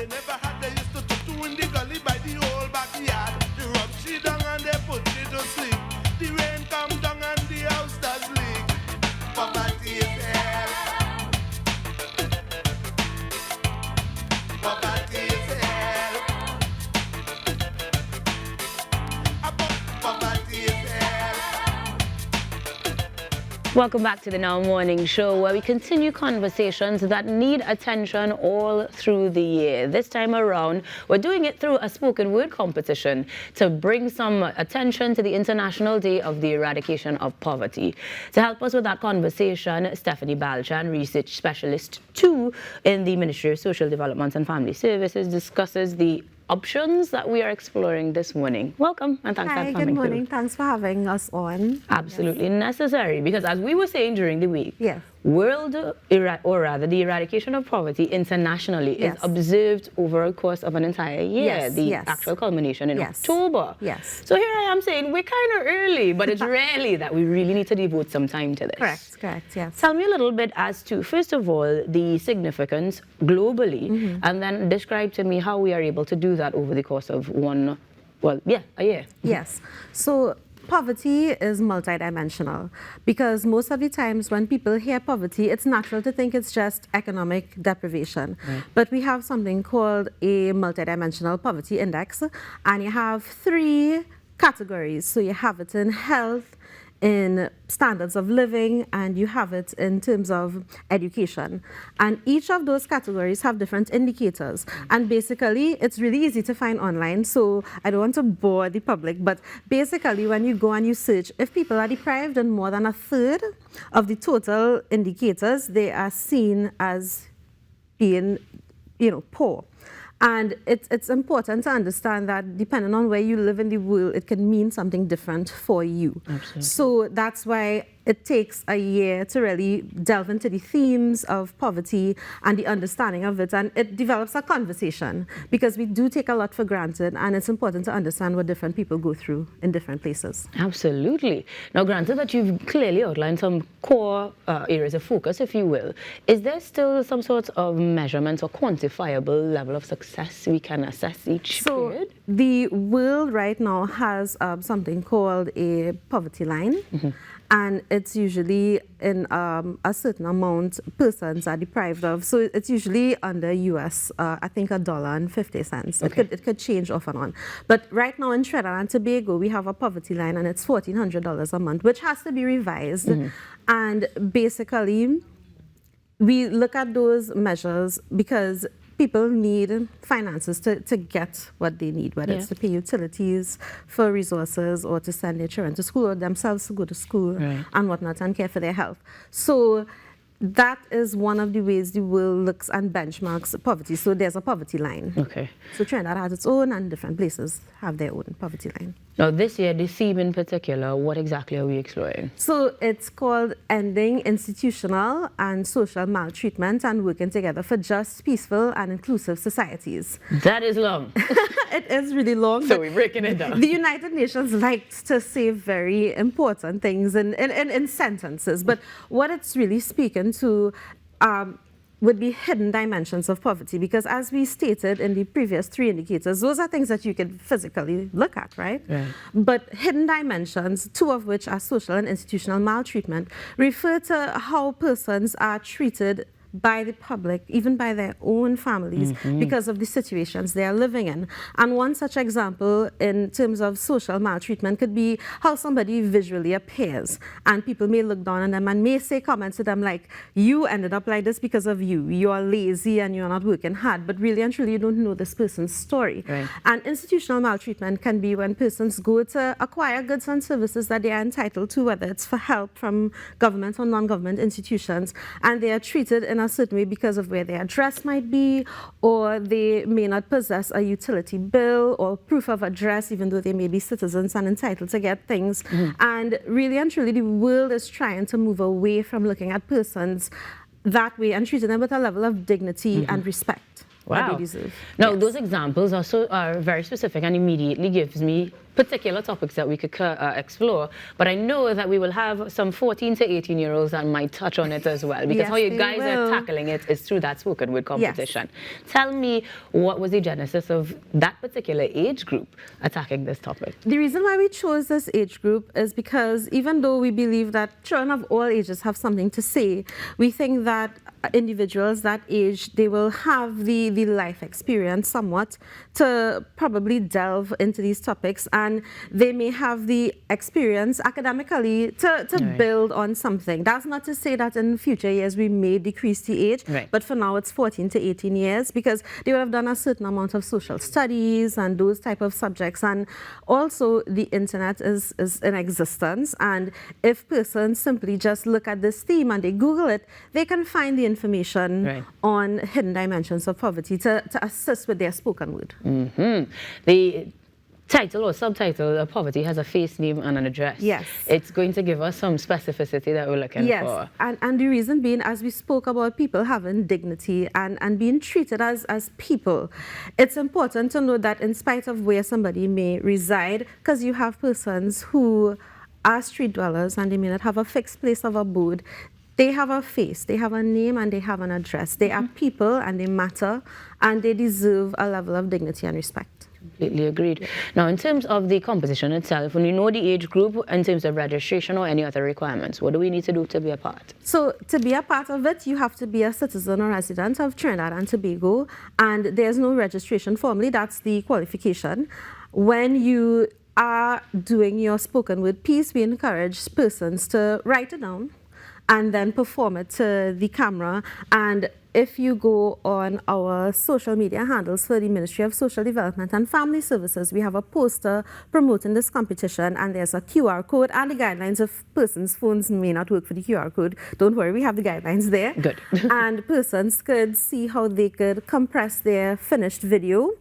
they never had. They used to talk to in the gully by the old backyard. They rub she down and they put she to sleep. The rain come down and the house does leak. Poverty is hell. Poverty is hell. Poverty is hell. Welcome back to the Now Morning Show, where we continue conversations that need attention all through the year. This time around, we're doing it through a spoken word competition to bring some attention to the International Day of the Eradication of Poverty. To help us with that conversation, Stephanie Balchan, Research Specialist 2 in the Ministry of Social Development and Family Services, discusses the options that we are exploring this morning. Welcome, and thanks for coming. Hi, good morning. Thanks for having us on. Absolutely necessary, because as we were saying during the week, Yes. the eradication of poverty internationally is observed over a course of an entire year. Actual culmination in October. Yes. So here I am saying we're kind of early, but it's really that we really need to devote some time to this. Correct, yes. Tell me a little bit as to, first of all, the significance globally, and then describe to me how we are able to do that over the course of a year. Yes. So poverty is multidimensional, because most of the times when people hear poverty, it's natural to think it's just economic deprivation. Right. But we have something called a multidimensional poverty index, and you have 3 categories. So you have it in health, in standards of living, and you have it in terms of education. And each of those categories have different indicators. And basically, it's really easy to find online, so I don't want to bore the public, but basically when you go and you search, if people are deprived in more than a third of the total indicators, they are seen as being, poor. And it's important to understand that depending on where you live in the world, it can mean something different for you. Absolutely. So that's why it takes a year to really delve into the themes of poverty and the understanding of it. And it develops a conversation, because we do take a lot for granted, and it's important to understand what different people go through in different places. Absolutely. Now, granted that you've clearly outlined some core areas of focus, if you will, is there still some sort of measurement or quantifiable level of success we can assess each period? The world right now has something called a poverty line. And it's usually in a certain amount persons are deprived of. So it's usually under US, I think $1.50. Okay. It could change off and on. But right now in Trinidad and Tobago, we have a poverty line, and it's $1,400 a month, which has to be revised. And basically, we look at those measures because people need finances to get what they need, whether it's to pay utilities, for resources, or to send their children to school, or themselves to go to school and whatnot, and care for their health. So that is one of the ways the world looks and benchmarks poverty. So there's a poverty line. Okay. So Trinidad has its own, and different places have their own poverty line. Now, this year, the theme in particular, what exactly are we exploring? So it's called Ending Institutional and Social Maltreatment and Working Together for Just, Peaceful and Inclusive Societies. That is long. It is really long. So we're breaking it down. The United Nations likes to say very important things in sentences, but what it's really speaking to would be hidden dimensions of poverty, because as we stated in the previous 3 indicators, those are things that you can physically look at, right? But hidden dimensions, 2 of which are social and institutional maltreatment, refer to how persons are treated by the public, even by their own families, because of the situations they are living in. And one such example in terms of social maltreatment could be how somebody visually appears, and people may look down on them and may say comments to them like, you ended up like this because of you. You are lazy and you're not working hard, but really and truly you don't know this person's story. And institutional maltreatment can be when persons go to acquire goods and services that they are entitled to, whether it's for help from government or non-government institutions, and they are treated in a certain way because of where their address might be, or they may not possess a utility bill or proof of address, even though they may be citizens and entitled to get things. And really and truly, the world is trying to move away from looking at persons that way and treating them with a level of dignity and respect that they deserve. Now, those examples are very specific and immediately gives me particular topics that we could explore, but I know that we will have some 14 to 18-year-olds that might touch on it as well, because Yes, how you they guys are will. tackling it is through that spoken word competition. Tell me, what was the genesis of that particular age group attacking this topic? The reason why we chose this age group is because even though we believe that children of all ages have something to say, we think that individuals that age, they will have the life experience somewhat to probably delve into these topics, and they may have the experience academically to Right. build on something. That's not to say that in future years we may decrease the age, Right. but for now it's 14 to 18 years, because they would have done a certain amount of social studies and those type of subjects. And also the internet is in existence, and if persons simply just look at this theme and they Google it, they can find the information Right. on hidden dimensions of poverty to assist with their spoken word. The title or subtitle, Poverty Has a Face, Name, and an Address. Yes. It's going to give us some specificity that we're looking Yes, for. and the reason being, as we spoke about people having dignity and being treated as people, it's important to know that in spite of where somebody may reside, because you have persons who are street dwellers and they may not have a fixed place of abode, they have a face, they have a name, and they have an address. They are people and they matter, and they deserve a level of dignity and respect. Completely agreed. Now, in terms of the competition itself, when we know the age group, in terms of registration or any other requirements, what do we need to do to be a part? So to be a part of it, you have to be a citizen or resident of Trinidad and Tobago, and there's no registration formally. That's the qualification. When you are doing your spoken word piece, we encourage persons to write it down and then perform it to the camera. And if you go on our social media handles for the Ministry of Social Development and Family Services, we have a poster promoting this competition, and there's a QR code and the guidelines. If persons' phones may not work for the QR code, don't worry, we have the guidelines there. Good. And persons could see how they could compress their finished video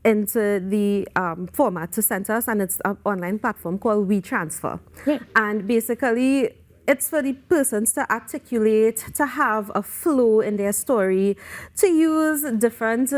into the format to send us, and it's an online platform called WeTransfer. Yeah. And basically, it's for the persons to articulate, to have a flow in their story, to use different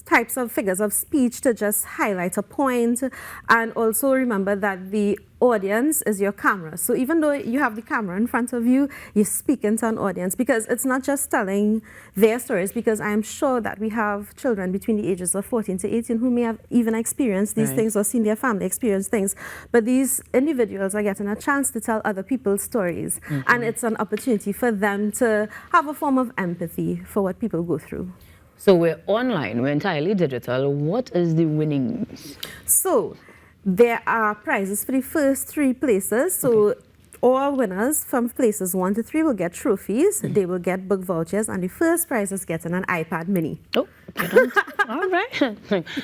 types of figures of speech to just highlight a point. And also remember that the audience is your camera. So even though you have the camera in front of you, you're speaking to an audience, because it's not just telling their stories, because I'm sure that we have children between the ages of 14 to 18 who may have even experienced these Right. things or seen their family experience things. But these individuals are getting a chance to tell other people's stories. And it's an opportunity for them to have a form of empathy for what people go through. So we're online, we're entirely digital. What is the winnings? So there are prizes for the first 3 places. So all winners from places 1 to 3 will get trophies. They will get book vouchers, and the first prize is getting an iPad mini. Oh, okay, don't. All right.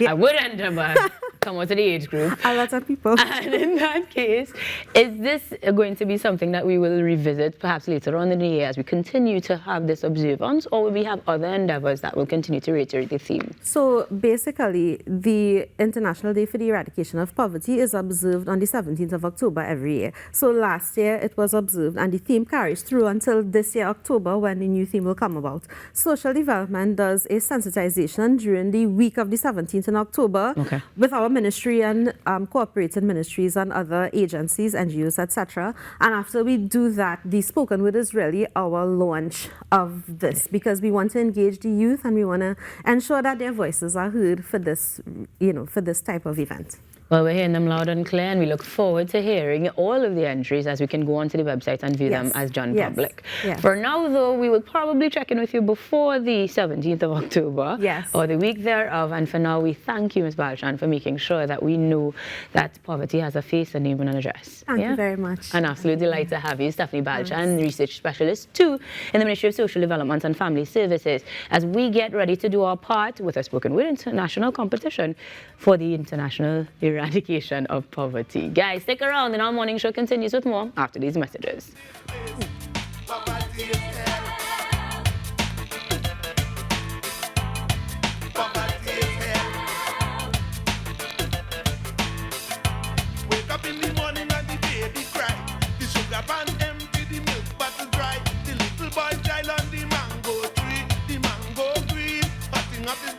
I would enter, but come on to the age group. A lot of people. And in that case, is this going to be something that we will revisit perhaps later on in the year as we continue to have this observance, or will we have other endeavors that will continue to reiterate the theme? So basically, the International Day for the Eradication of Poverty is observed on the 17th of October every year. So last year it was observed, and the theme carries through until this year, October, when the new theme will come about. Social Development does a sensitization during the week of the 17th in October with our ministry and cooperating ministries and other agencies, NGOs, etc. And after we do that, the spoken word is really our launch of this, because we want to engage the youth and we want to ensure that their voices are heard for this, for this type of event. Well, we're hearing them loud and clear, and we look forward to hearing all of the entries as we can go onto the website and view them as John Public. Yes. For now, though, we will probably check in with you before the 17th of October or the week thereof. And for now, we thank you, Ms. Balchan, for making sure that we know that poverty has a face, a name, and an address. Thank you very much. An absolute delight to have you, Stephanie Balchan, Research Specialist 2 in the Ministry of Social Development and Family Services, as we get ready to do our part with a spoken word international competition for the international eradication of poverty. Guys, stick around, and our morning show continues with more after these messages. Poverty is hell. Poverty is hell. Wake up in the morning and the baby cry. The sugar pan empty, the milk bottle dry. The little boy child on the mango tree. The mango green, cutting up his